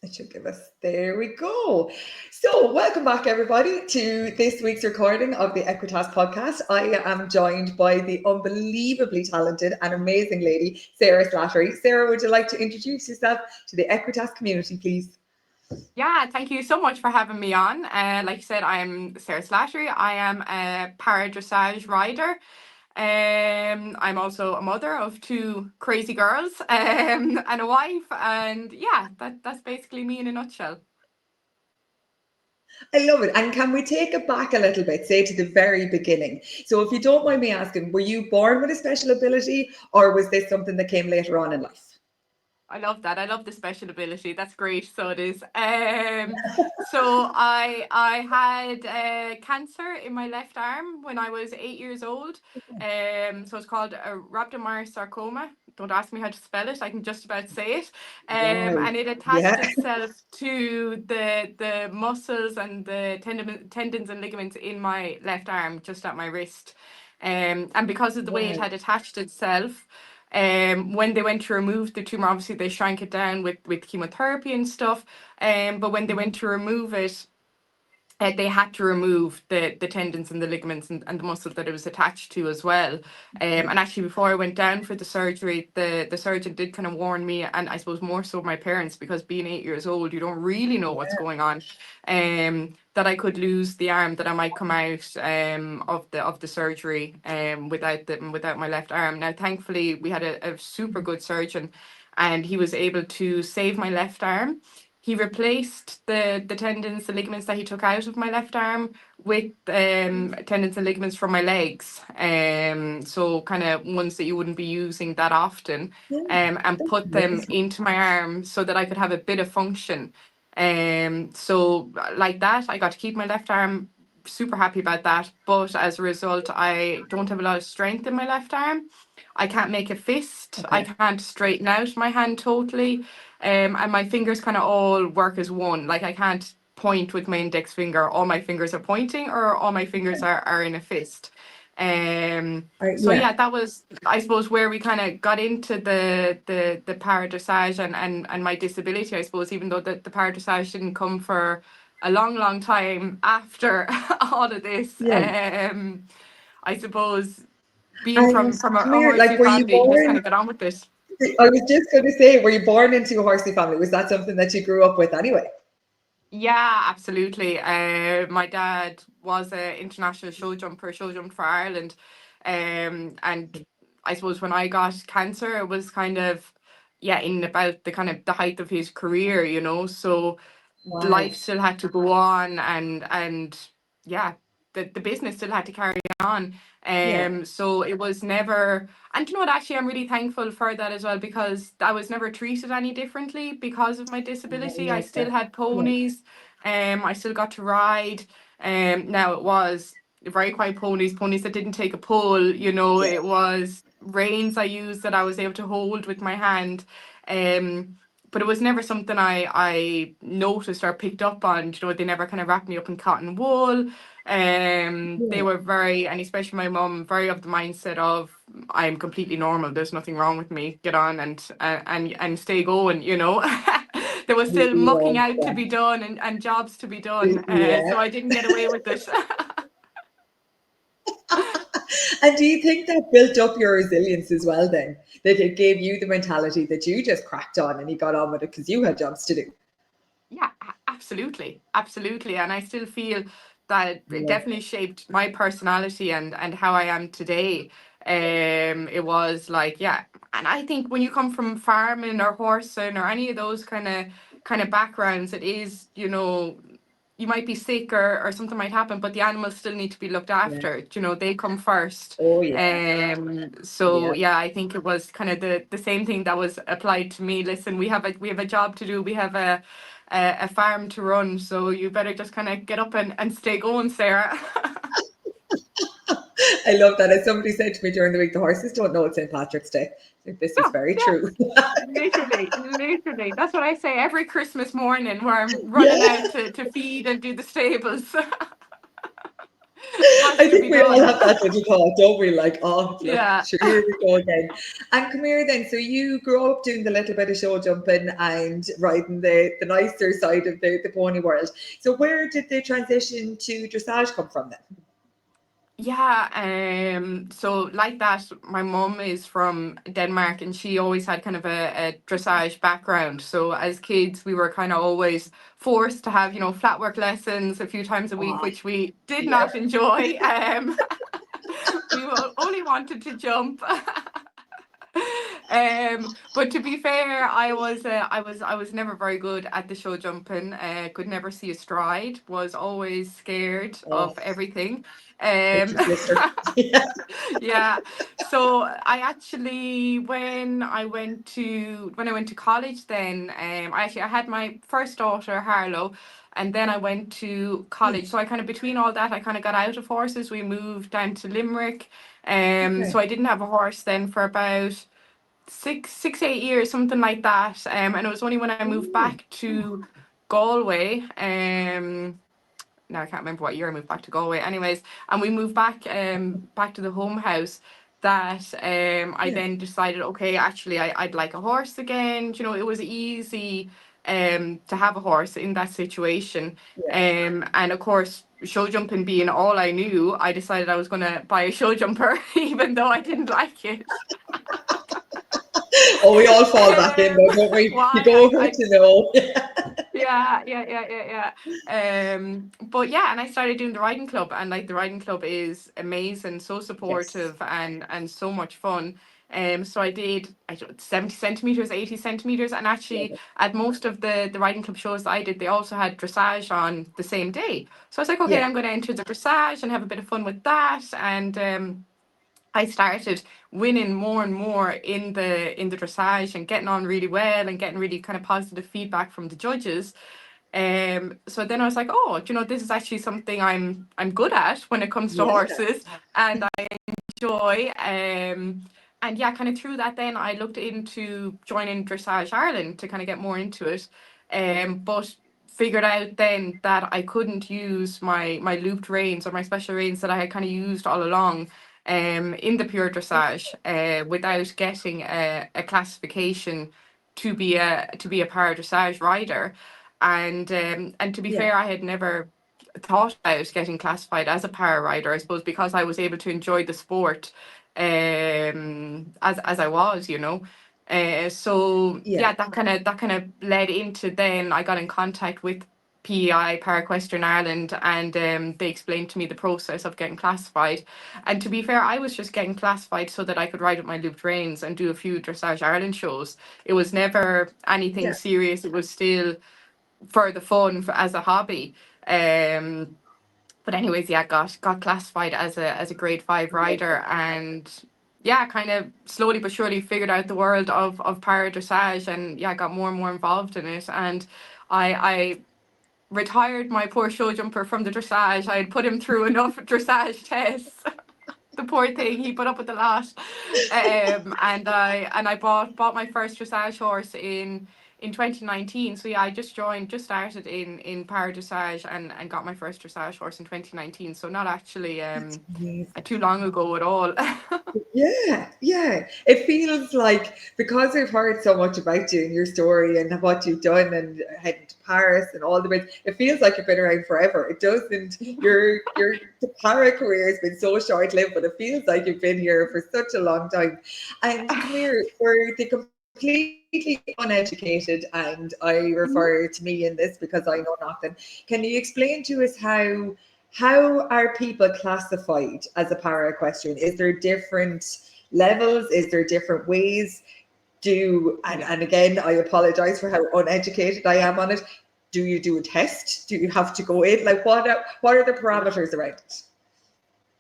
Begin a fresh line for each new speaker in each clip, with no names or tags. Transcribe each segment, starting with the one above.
It should give us, there we go. So, welcome back, everybody, to this week's recording of the Equitas podcast. I am joined by the unbelievably talented and amazing lady, Sarah Slattery. Sarah, would you like to introduce yourself to the Equitas community, please?
Yeah, thank you so much for having me on. Like you said, I'm Sarah Slattery. I am a para dressage rider. I'm also a mother of two crazy girls and a wife. And yeah, that's basically me in a nutshell.
I love it. And can we take it back a little bit, say to the very beginning? So, if you don't mind me asking, were you born with a special ability or was this something that came later on in life?
I love that. I love the special ability. That's great. So it is. So I had cancer in my left arm when I was 8 years old. So it's called a rhabdomyosarcoma. Don't ask me how to spell it. I can just about say it.
Wow.
And it attached
Yeah.
itself to the muscles and the tendons and ligaments in my left arm, just at my wrist. And because of the way it
Wow.
had attached itself, when they went to remove the tumor, obviously they shrank it down with chemotherapy and stuff. But when they went to remove it, they had to remove the tendons and the ligaments and the muscle that it was attached to as well. And actually, before I went down for the surgery, the surgeon did kind of warn me, and I suppose more so my parents, because being 8 years old, you don't really know what's going on. That I could lose the arm, that I might come out of the surgery without my left arm. Now, thankfully, we had a super good surgeon, and he was able to save my left arm. He replaced the tendons, the ligaments that he took out of my left arm with tendons and ligaments from my legs. So kind of ones that you wouldn't be using that often,
Yeah.
and
That's
put them
amazing.
into my arm so that I could have a bit of function. So like that, I got to keep my left arm. Super happy about that. But as a result, I don't have a lot of strength in my left arm. I can't make a fist. I
Okay.
can't straighten out my hand totally. And my fingers kind of all work as one. Like I can't point with my index finger. All my fingers are pointing, or all my fingers are in a fist. So
Yeah.
yeah, that was, I suppose, where we kind of got into the para dressage and my disability. I suppose, even though the para dressage didn't come for a long time after all of this.
Yeah.
I suppose, being
And
from a
come here,
horsey
like, were you
family, you just kind
born?
of get on with this.
I was just going to say, were you born into a horsey family? Was that something that you grew up with anyway?
Yeah, absolutely. My dad was an international show jump for Ireland. And I suppose when I got cancer, it was kind of, yeah, in about the kind of the height of his career, you know. So
Wow.
life still had to go on, and yeah, the business still had to carry on.
Yeah.
So it was never, and you know what, actually I'm really thankful for that as well, because I was never treated any differently because of my
I
disability. I
love
still
that.
had
Yeah.
ponies. I still got to ride. Now it was very quiet ponies that didn't take a pull, you know.
Yeah.
It was reins I used that I was able to hold with my hand. But it was never something I noticed or picked up on. You know, they never kind of wrapped me up in cotton wool. They
Yeah.
were very, and especially my mum, very of the mindset of, I'm completely normal. There's nothing wrong with me. Get on and stay going. You know, there was still mucking
Love
out to
that.
be done, and jobs to be done. So
Yeah.
I didn't get away with it.
And do you think that built up your resilience as well then? That it gave you the mentality that you just cracked on and you got on with it because you had jobs to do?
Yeah, absolutely, absolutely, and I still feel that it
Love
definitely shaped my personality and how I am today. It was like, yeah, and I think when you come from farming or horsing or any of those kind of backgrounds, it is, you know, you might be sick, or something might happen, but the animals still need to be looked
that. Yeah.
after. You know, they come first.
Oh, yeah.
So
Yeah.
yeah, I think it was kind of the same thing that was applied to me. Listen, we have a job to do. We have a farm to run. So you better just kind of get up and stay going, Sarah.
I love that. As somebody said to me during the week, the horses don't know it's St. Patrick's Day. This is
No,
very
yeah,
true.
literally. That's what I say every Christmas morning, where I'm running
Yeah.
out to feed and do the stables.
I
Has to
think
be
we all
done.
have that little thought, don't we? Like, oh, look,
Yeah.
sure, here we go again. And come here then. So you grew up doing the little bit of show jumping and riding the nicer side of the pony world. So where did the transition to dressage come from then?
Yeah, so like that, my mum is from Denmark and she always had kind of a dressage background. So as kids, we were kind of always forced to have, flat work lessons a few times a week,
Ah,
which we did
yeah.
not enjoy. We only wanted to jump. But to be fair, I was never very good at the show jumping. Could never see a stride. Was always scared
Oh,
of everything.
picture
Um,
sister. Yeah.
yeah. So I actually, when I went to college, then I had my first daughter, Harlow, and then I went to college. So I kind of between all that, I kind of got out of horses. We moved down to Limerick.
Okay.
So I didn't have a horse then for about 8 years, something like that. And it was only when I moved
Oh,
back to Galway. Now I can't remember what year I moved back to Galway. Anyways, and we moved back to the home house that I
yeah.
then decided, okay, actually I'd like a horse again. It was easy to have a horse in that situation.
Yeah.
And of course, show jumping being all I knew, I decided I was gonna buy a show jumper, even though I didn't like it.
Oh, we all fall back in though, don't we? You
Why
go over
I
to know.
But yeah, and I started doing the riding club, and like the riding club is amazing, so
Yes.
supportive and so much fun. So I did 70 centimeters, 80 centimeters, and
Love
actually
it.
at most of the riding club shows that I did, they also had dressage on the same day. So I was like, okay,
Yeah.
I'm going to enter the dressage and have a bit of fun with that, and I started winning more and more in the dressage and getting on really well and getting really kind of positive feedback from the judges. So then I was like, oh, this is actually something I'm good at when it comes to
Yeah.
horses and I enjoy. And yeah, kind of through that, then I looked into joining Dressage Ireland to kind of get more into it. But figured out then that I couldn't use my looped reins or my special reins that I had kind of used all along in the pure dressage without getting a classification to be a para dressage rider. And to be
Yeah.
fair, I had never thought about getting classified as a para rider, I suppose, because I was able to enjoy the sport as I was. So
Yeah.
yeah, that kind of led into, then I got in contact with PEI, Para Equestrian Ireland, and they explained to me the process of getting classified. And to be fair, I was just getting classified so that I could ride with my looped reins and do a few Dressage Ireland shows. It was never anything
Yeah.
serious. It was still for the fun, as a hobby. Um, but anyways, yeah, got classified as a grade 5
Love
rider,
it.
and yeah, kind of slowly but surely figured out the world of para dressage, and yeah, got more and more involved in it. And I retired my poor show jumper from the dressage. I had put him through enough dressage tests. The poor thing, he put up with a lot. And I bought my first dressage horse in 2019. So yeah, I just started in para dressage, and got my first dressage horse in 2019. So not actually
That's amazing.
too long ago at all.
Yeah, yeah. It feels like because I've heard so much about you and your story and what you've done and heading to Paris and all the bits, it feels like you've been around forever. It doesn't. Your the para career has been so short lived, but it feels like you've been here for such a long time. And come here, for the completely uneducated, and I refer to me in this because I know nothing. Can you explain to us how are people classified as a para equestrian? Is there different levels? Is there different ways?
Yeah.
And again, I apologize for how uneducated I am on it. Do you do a test? Do you have to go in? Like what are the parameters around it?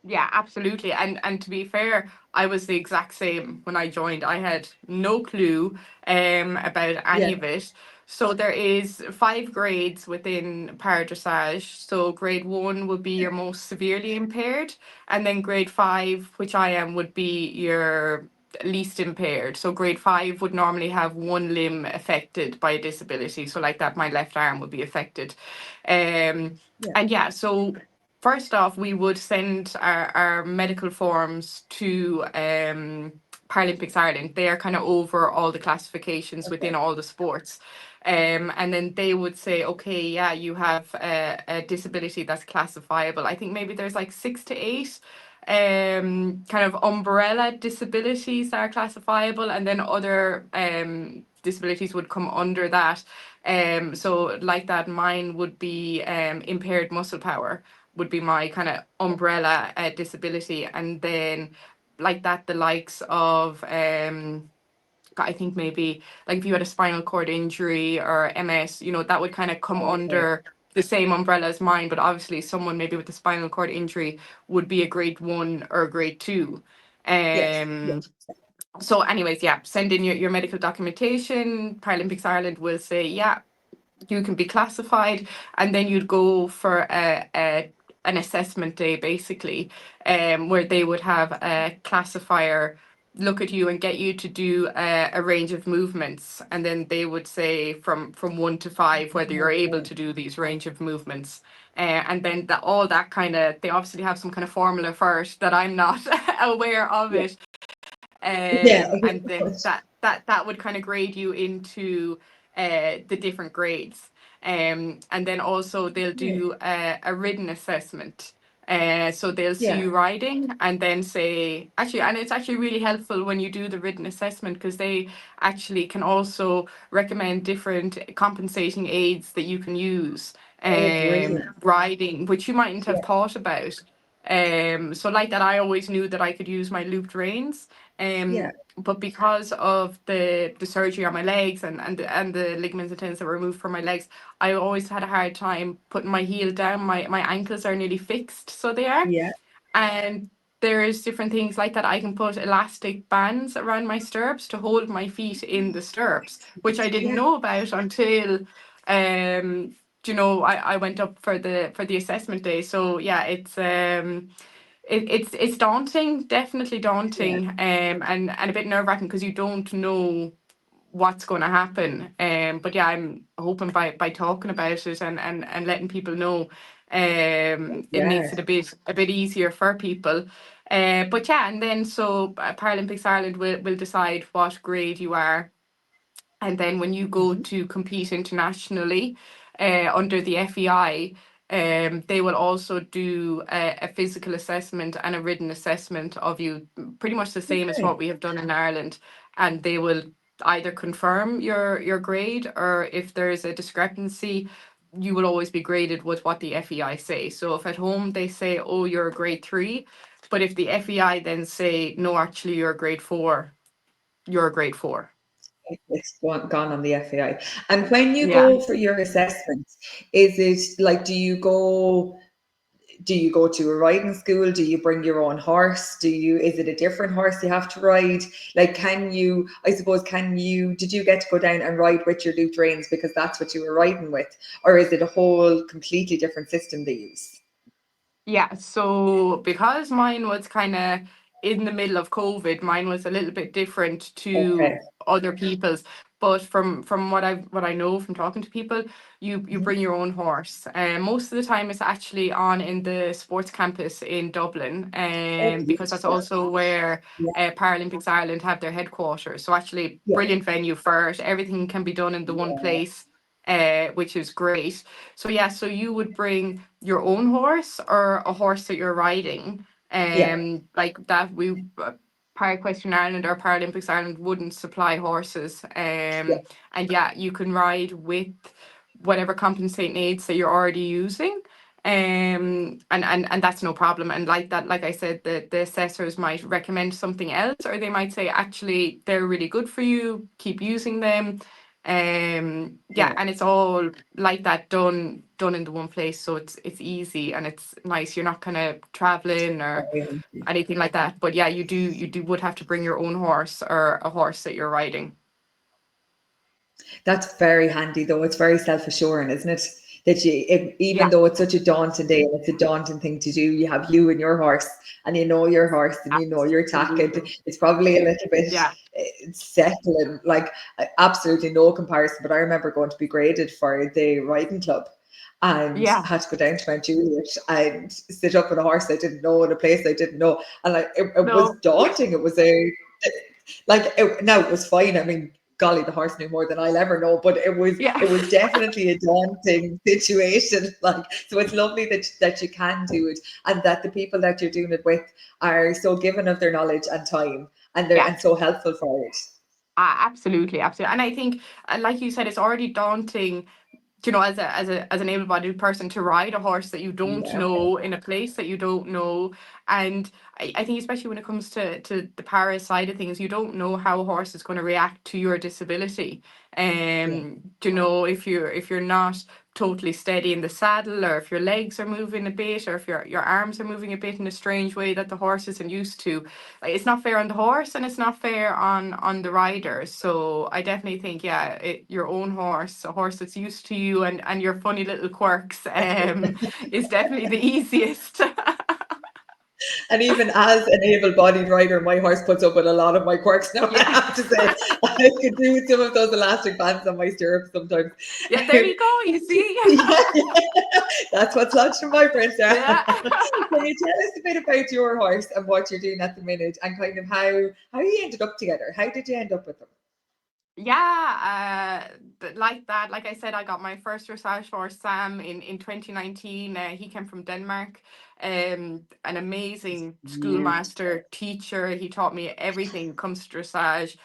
Yeah, absolutely. And to be fair, I was the exact same when I joined. I had no clue about
Yeah,
any of it. So there is 5 grades within para dressage. So grade 1 would be your most severely impaired, and then grade 5, which I am, would be your least impaired. So grade 5 would normally have one limb affected by a disability. So like that, my left arm would be affected. Um,
yeah,
and yeah, so first off, we would send our medical forms to Paralympics Ireland. They are kind of over all the classifications within
Okay.
all the sports. And then they would say, okay, yeah, you have a disability that's classifiable. I think maybe there's like 6 to 8 kind of umbrella disabilities that are classifiable, and then other disabilities would come under that. So like that, mine would be impaired muscle power would be my kind of umbrella disability, and then like that, the likes of I think maybe like if you had a spinal cord injury or MS, that would kind of come
Okay.
under the same umbrella as mine. But obviously, someone maybe with a spinal cord injury would be a grade 1 or a grade 2.
Yes.
So anyways, yeah, send in your medical documentation. Paralympics Ireland will say, yeah, you can be classified, and then you'd go for an assessment day, basically, where they would have a classifier look at you and get you to do a range of movements, and then they would say from 1 to 5 whether you're able
Okay.
to do these range of movements. And then that all that kind of, they obviously have some kind of formula first that I'm not aware of
Yeah.
it.
Yeah.
And then that would kind of grade you into the different grades. And then also they'll do a written assessment. So they'll see
Yeah.
you riding and then say, actually, and it's actually really helpful when you do the written assessment, because they actually can also recommend different compensating aids that you can use
Oh, brilliant.
riding, which you mightn't have
Yeah.
thought about. So like that, I always knew that I could use my looped reins.
Yeah.
But because of the surgery on my legs and the ligaments and tendons that were removed from my legs, I always had a hard time putting my heel down. My ankles are nearly fixed, so they are.
Yeah.
And there's different things like that. I can put elastic bands around my stirrups to hold my feet in the stirrups, which I didn't
Yeah.
know about until I went up for the assessment day. So yeah, it's daunting, definitely
Yeah.
daunting, and a bit nerve-wracking because you don't know what's going to happen. But yeah, I'm hoping by talking about it and letting people know, it
Yeah.
makes it a bit easier for people. But yeah, and then so Paralympics Ireland will decide what grade you are, and then when you go
Mhm.
to compete internationally under the FEI, they will also do a physical assessment and a written assessment of you, pretty much the same as
Okay.
what we have done in Ireland. And they will either confirm your grade, or if there's a discrepancy, you will always be graded with what the FEI say. So if at home they say, oh, you're a grade 3, but if the FEI then say, no, actually you're a grade 4, you're a grade 4.
It's gone on the FAI. And when you
Yeah.
go for your assessments, is it like, do you go to a riding school? Do you bring your own horse? Is it a different horse you have to ride? Like, I suppose, did you get to go down and ride with your looped reins because that's what you were riding with? Or is it a whole completely different system they use?
Yeah, so because mine was kind of in the middle of COVID, mine was a little bit different
Okay.
to other people's. But from what I know from talking to people, you
Mhm.
bring your own horse. And most of the time it's actually on in the sports campus in Dublin,
Oh,
and because that's
beautiful.
also where
Yeah.
Paralympics Ireland have their headquarters. So actually
Yeah.
brilliant venue for it. Everything can be done in the one
Yeah.
place, which is great. So yeah, so you would bring your own horse or a horse that you're riding.
Yeah.
Like that, Para-Equestrian Ireland or Paralympics Ireland wouldn't supply horses.
Yeah.
And yeah, you can ride with whatever compensating aids that you're already using. And that's no problem. And like that, like I said, the assessors might recommend something else, or they might say, actually, they're really good for you, keep using them. Yeah,
Yeah.
and it's all like that, done in the one place, so it's easy and it's nice. You're not kind of traveling or
Very handy.
anything like that. But yeah, you do would have to bring your own horse or a horse that you're riding.
That's very handy, though. It's very self-assuring, isn't it? That even
Yeah,
though it's such a daunting day and it's a daunting thing to do, you have you and your horse, and you know your horse, and you know your tack, and
absolutely.
it's probably a little bit
Yeah,
settling. Like, absolutely no comparison. But I remember going to be graded for the riding club, and
Yeah.
had to go down to Mount Juliet and sit up on a horse I didn't know in a place I didn't know. And like it was
No.
daunting. It was a like now it was fine. I mean, golly, the horse knew more than I'll ever know, but
Yeah.
it was definitely a daunting situation. Like, so it's lovely that you can do it, and that the people that you're doing it with are so given of their knowledge and time, and they're
Yeah.
and so helpful for it.
Absolutely, absolutely. And I think, like you said, it's already daunting, as an able-bodied person, to ride a horse that you don't
Yeah,
know in a place that you don't know. And I think, especially when it comes to the para side of things, you don't know how a horse is going to react to your disability.
yeah,
If you're not totally steady in the saddle, or if your legs are moving a bit, or if your arms are moving a bit in a strange way that the horse isn't used to, like, it's not fair on the horse, and it's not fair on the rider. So I definitely think, yeah, your own horse, a horse that's used to you and your funny little quirks, is definitely the easiest.
and even as an able-bodied rider, my horse puts up with a lot of my quirks now. I
Yeah.
have to say, I could do with some of those elastic bands on my stirrups sometimes.
Yeah, there you go, you see.
Yeah, that's what's launched from my friends.
Yeah.
Can you tell us a bit about your horse and what you're doing at the minute, and kind of how you ended up together? How did you end up with them?
Yeah, like that. Like I said, I got my first dressage horse, Sam, in 2019. He came from Denmark. An amazing schoolmaster, teacher. He taught me everything that comes to dressage.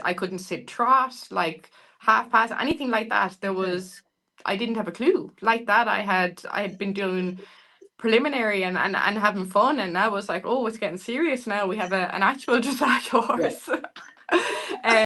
I couldn't sit trot, like half pass, anything like that.
Okay.
I didn't have a clue. Like that, I had been doing preliminary and having fun, and I was like, oh, it's getting serious now. We have an actual dressage
Yeah.
horse.